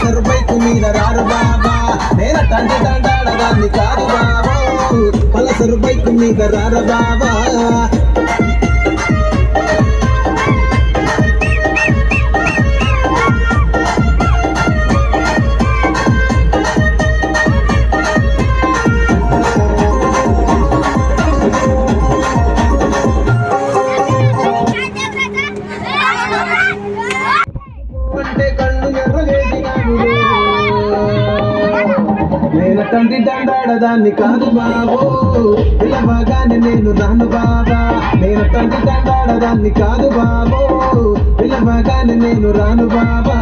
Pulsar bike మీద రారు బాబా నేను తండ్రి తండాడదాన్ని కాదు బాబా పల్సర్ బైక్ మీద రారు బాబా నేను తండ్రి దండాడదాన్ని కాదు బాబో పిలవగానే నేను రాను బాబా నేను తండ్రి దండాడదాన్ని కాదు బాబో పిలవగానే నేను రాను బాబా